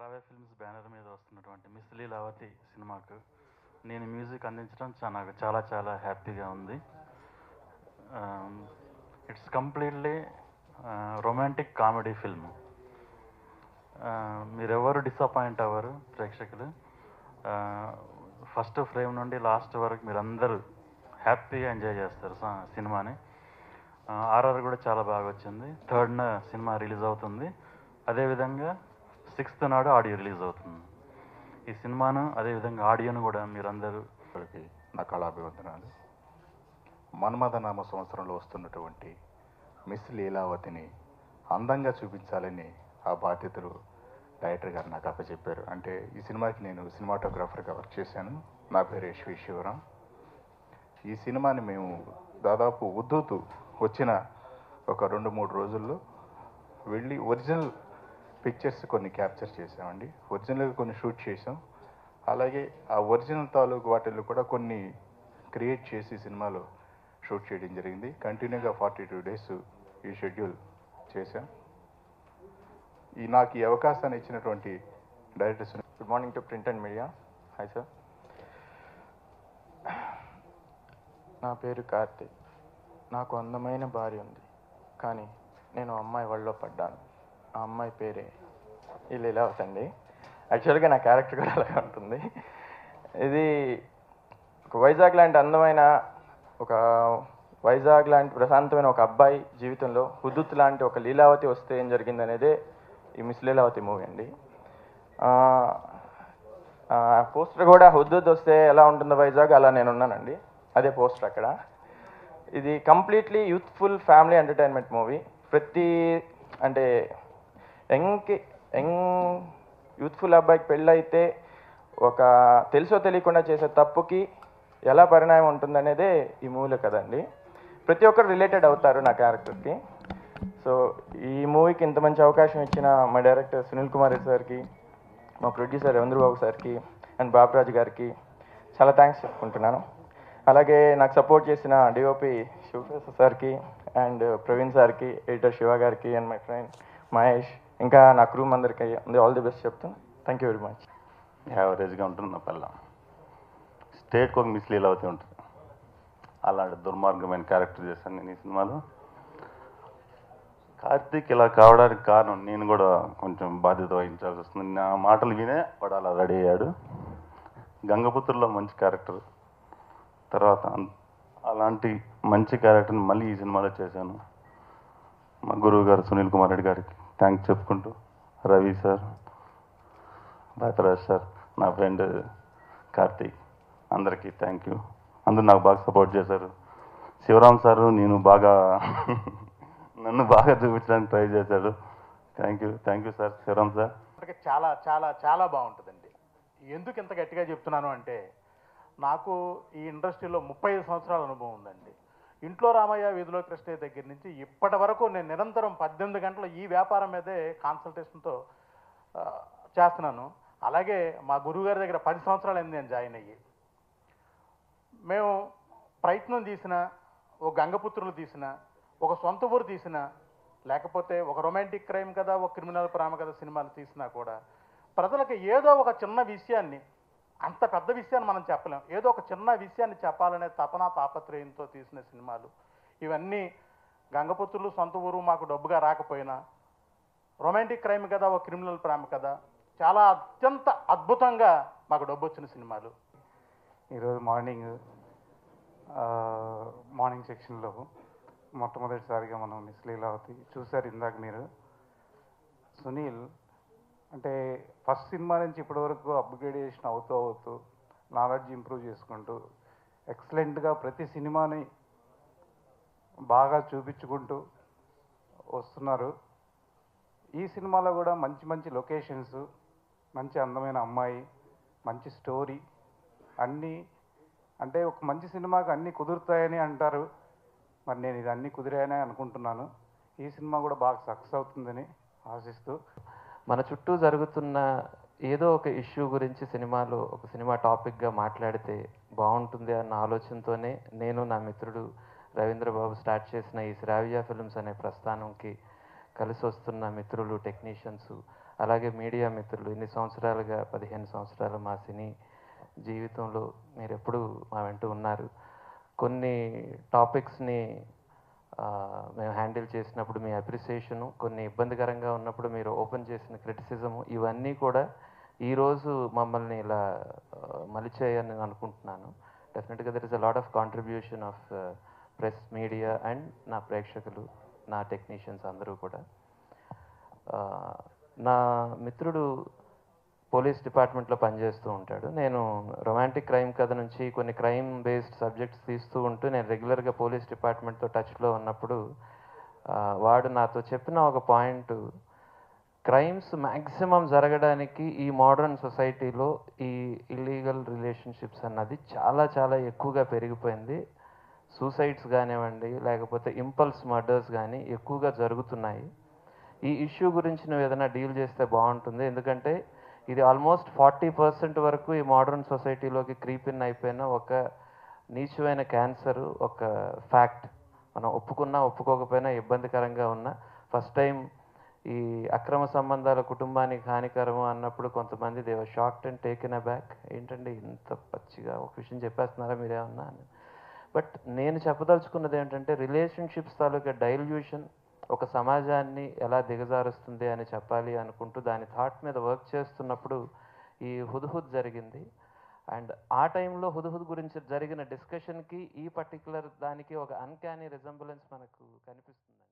శ్రావ్య films banner మీద వస్తున్నటువంటి miss Leelavathi సినిమాకు నేను మ్యూజిక్ అందించడం చాలా చాలా హ్యాపీగా ఉంది. It's completely romantic comedy film. మీరెవరు డిసప్పాయింట్ అవ్వరు ప్రేక్షకులు. ఫస్ట్ ఫ్రేమ్ నుండి లాస్ట్ వరకు మీరందరూ హ్యాపీగా ఎంజాయ్ చేస్తారు సినిమాని. ఆర్ఆర్ కూడా చాలా బాగా వచ్చింది. 3rd సినిమా రిలీజ్ అవుతుంది. అదేవిధంగా 6th నాడు ఆడియో రిలీజ్ అవుతుంది. ఈ సినిమాను అదేవిధంగా ఆడియోను కూడా మీరందరూ నా కళాభివందనాలు. మన్మథనామ సంవత్సరంలో వస్తున్నటువంటి మిస్ లీలావతిని అందంగా చూపించాలని ఆ బాధ్యతలు డైరెక్టర్ గారు నాకు అప్పచెప్పారు. అంటే ఈ సినిమాకి నేను సినిమాటోగ్రాఫర్గా వర్క్ చేశాను. నా పేరు యశ్వి శివరాం. ఈ సినిమాని మేము దాదాపు ఉద్దూతు వచ్చిన ఒక 2-3 రోజుల్లో వెళ్ళి ఒరిజినల్ పిక్చర్స్ కొన్ని క్యాప్చర్ చేసామండి. ఒరిజినల్గా కొన్ని షూట్ చేసాం. అలాగే ఆ ఒరిజినల్ తాలూకు వాటిల్లో కూడా కొన్ని క్రియేట్ చేసి సినిమాలో షూట్ చేయడం జరిగింది. కంటిన్యూగా 42 days ఈ షెడ్యూల్ చేశాం. నాకు ఈ అవకాశాన్ని ఇచ్చినటువంటి directors. Good morning to print and media. Hi sir, నా పేరు కార్తీక్. నాకు అందమైన భార్య ఉంది, కానీ నేను అమ్మాయి వాళ్ళలో పడ్డాను. ఆ అమ్మాయి పేరే ఈ లీలావతి అండి. యాక్చువల్గా నా క్యారెక్టర్ కూడా అలాగే ఉంటుంది. ఇది ఒక వైజాగ్ లాంటి అందమైన, ఒక వైజాగ్ లాంటి ప్రశాంతమైన ఒక అబ్బాయి జీవితంలో హుద్దుత్ లాంటి ఒక లీలావతి వస్తే ఏం జరిగింది అనేదే ఈ మిస్ లీలావతి మూవీ అండి. పోస్టర్ కూడా హుద్దుత్ వస్తే ఎలా ఉంటుందో వైజాగ్, అలా నేను ఉన్నానండి. అదే పోస్టర్ అక్కడ. ఇది completely youthful family entertainment movie. ప్రతి అంటే యంగ్ యూత్ఫుల్ అబ్బాయికి పెళ్ళైతే ఒక తెలుసో తెలియకుండా చేసే తప్పుకి ఎలా పరిణామం ఉంటుందనేదే ఈ మూవీలో కదండి. ప్రతి ఒక్కరు రిలేటెడ్ అవుతారు నా క్యారెక్టర్కి. సో ఈ మూవీకి ఇంత మంచి అవకాశం ఇచ్చిన మా డైరెక్టర్ సునీల్ కుమార్ రెడ్డి సార్కి, మా ప్రొడ్యూసర్ రవీంద్రబాబు సార్కి అండ్ బాబురాజు గారికి చాలా థ్యాంక్స్ చెప్పుకుంటున్నాను. అలాగే నాకు సపోర్ట్ చేసిన డిఓపి శివప్రసాద్ సార్కి అండ్ ప్రవీణ్ సార్కి, ఎడిటర్ శివ గారికి అండ్ మై ఫ్రెండ్ మహేష్, ఇంకా నా క్రూ అందరికీ ఆల్ ది బెస్ట్ చెప్తాను. Thank you very much. యావరేజ్గా ఉంటుంది నా పిల్ల. స్టేట్కి ఒక మిస్ లీలావతి ఉంటుంది. అలాంటి దుర్మార్గమైన క్యారెక్టర్ చేశాను నేను ఈ సినిమాలో. కార్తీక్ ఇలా కావడానికి కారణం నేను కూడా కొంచెం బాధ్యత వహించాల్సి వస్తుంది. నా మాటలు వినే వాడు అలా రెడీ అయ్యాడు. గంగపుత్రులో మంచి క్యారెక్టర్, తర్వాత అలాంటి మంచి క్యారెక్టర్ని మళ్ళీ ఈ సినిమాలో చేశాను. మా గురువు గారు సునీల్ కుమార్ రెడ్డి గారికి థ్యాంక్స్ చెప్పుకుంటూ, రవి సార్, భారతరాజ్ సార్, నా ఫ్రెండ్ కార్తీక్, అందరికీ థ్యాంక్ యూ. అందరూ నాకు బాగా సపోర్ట్ చేశారు. శివరాం సారు నన్ను బాగా చూపించడానికి ట్రై చేశాడు. Thank you sir, Shivaram sir. చాలా చాలా చాలా బాగుంటుందండి. ఎందుకు ఇంత గట్టిగా చెప్తున్నాను అంటే, నాకు ఈ ఇండస్ట్రీలో 35 సంవత్సరాల అనుభవం ఉందండి. ఇంట్లో రామయ్య, వీధిలో కృష్ణయ్య దగ్గర నుంచి ఇప్పటి వరకు నేను నిరంతరం 18 గంటలు ఈ వ్యాపారం మీదే కాన్సల్టేషన్తో చేస్తున్నాను. అలాగే మా గురువుగారి దగ్గర 10 సంవత్సరాలు అయింది నేను జాయిన్ అయ్యి. మేము ప్రయత్నం తీసిన, ఒక గంగపుత్రులు తీసిన, ఒక సొంత ఊరు తీసిన, లేకపోతే ఒక రొమాంటిక్ క్రైమ్ కదా, ఒక క్రిమినల్ ప్రేమ కథ సినిమాలు తీసినా కూడా ప్రజలకు ఏదో ఒక చిన్న విషయాన్ని, అంత పెద్ద విషయాన్ని మనం చెప్పలేం, ఏదో ఒక చిన్న విషయాన్ని చెప్పాలనే తాపత్రయంతో తీసిన సినిమాలు ఇవన్నీ. గంగపుత్రులు సొంత ఊరు మాకు డబ్బుగా రాకపోయినా, రొమాంటిక్ క్రైమ్ కదా, ఒక క్రిమినల్ ప్రేమ కదా, చాలా అత్యంత అద్భుతంగా మాకు డబ్బు వచ్చిన సినిమాలు. ఈరోజు మార్నింగ్ సెక్షన్లో మొట్టమొదటిసారిగా మనం మిస్ లీలావతి చూశారు ఇందాక మీరు. సునీల్ అంటే ఫస్ట్ సినిమా నుంచి ఇప్పటివరకు అప్గ్రేడేషన్ అవుతూ నాలెడ్జ్ ఇంప్రూవ్ చేసుకుంటూ ఎక్సలెంట్గా ప్రతి సినిమాని బాగా చూపించుకుంటూ వస్తున్నారు. ఈ సినిమాలో కూడా మంచి మంచి లొకేషన్స్, మంచి అందమైన అమ్మాయి, మంచి స్టోరీ అన్నీ, అంటే ఒక మంచి సినిమాకి అన్నీ కుదురుతాయని అంటారు. మరి నేను ఇది అన్నీ కుదిరాయని అనుకుంటున్నాను. ఈ సినిమా కూడా బాగా సక్సెస్ అవుతుందని ఆశిస్తూ, మన చుట్టూ జరుగుతున్న ఏదో ఒక ఇష్యూ గురించి ఒక సినిమా టాపిక్గా మాట్లాడితే బాగుంటుంది అన్న ఆలోచనతోనే నేను, నా మిత్రుడు రవీంద్రబాబు స్టార్ట్ చేసిన ఈ శ్రావ్య ఫిల్మ్స్ అనే ప్రస్థానంకి కలిసి వస్తున్న మిత్రులు, టెక్నీషియన్స్ అలాగే మీడియా మిత్రులు ఇన్ని సంవత్సరాలుగా 15 సంవత్సరాలు మా సినీ జీవితంలో మీరు ఎప్పుడూ మా వెంట ఉన్నారు. కొన్ని టాపిక్స్ని మేము హ్యాండిల్ చేసినప్పుడు మీ అప్రిసియేషను, కొన్ని ఇబ్బందికరంగా ఉన్నప్పుడు మీరు ఓపెన్ చేసిన క్రిటిసిజము, ఇవన్నీ కూడా ఈరోజు మమ్మల్ని ఇలా మలిచాయని నేను అనుకుంటున్నాను. డెఫినెట్గా there is a lot of contribution of press, media and నా ప్రేక్షకులు, నా టెక్నీషియన్స్ అందరూ కూడా. నా మిత్రుడు పోలీస్ డిపార్ట్మెంట్లో పనిచేస్తూ ఉంటాడు. నేను రొమాంటిక్ క్రైమ్ కథ నుంచి కొన్ని క్రైమ్ బేస్డ్ సబ్జెక్ట్స్ తీస్తూ ఉంటూ నేను రెగ్యులర్గా పోలీస్ డిపార్ట్మెంట్తో టచ్లో ఉన్నప్పుడు వాడు నాతో చెప్పిన ఒక పాయింట్, క్రైమ్స్ మ్యాక్సిమం జరగడానికి ఈ మోడర్న్ సొసైటీలో ఈ ఇల్లీగల్ రిలేషన్షిప్స్ అన్నది చాలా చాలా ఎక్కువగా పెరిగిపోయింది. సూసైడ్స్ కానివ్వండి, లేకపోతే ఇంపల్స్ మర్డర్స్ కానీ ఎక్కువగా జరుగుతున్నాయి. ఈ ఇష్యూ గురించి నువ్వు ఏదైనా డీల్ చేస్తే బాగుంటుంది, ఎందుకంటే ఇది ఆల్మోస్ట్ 40% వరకు ఈ మోడర్న్ సొసైటీలోకి క్రీప్ ఇన్ అయిపోయిన ఒక నీచమైన క్యాన్సర్, ఒక ఫ్యాక్ట్. మనం ఒప్పుకున్నా ఒప్పుకోకపోయినా ఇబ్బందికరంగా ఉన్న ఫస్ట్ టైం ఈ అక్రమ సంబంధాల కుటుంబానికి హానికరము అన్నప్పుడు కొంతమంది they were shocked and taken a back. ఏంటంటే ఇంత పచ్చిగా ఒక విషయం చెప్పేస్తున్నారా మీరేమన్నా అని. బట్ నేను చెప్పదలుచుకున్నది ఏంటంటే రిలేషన్షిప్స్ తాలూకా డైల్యూషన్ ఒక సమాజాన్ని ఎలా దిగజారుస్తుంది అని చెప్పాలి అనుకుంటూ దాని థాట్ మీద వర్క్ చేస్తున్నప్పుడు ఈ హుద్హుద్ జరిగింది. అండ్ ఆ టైంలో హుద్హుద్ గురించి జరిగిన డిస్కషన్కి ఈ పర్టికులర్ దానికి ఒక అన్క్యానీ రిజంబులెన్స్ మనకు కనిపిస్తుందండి.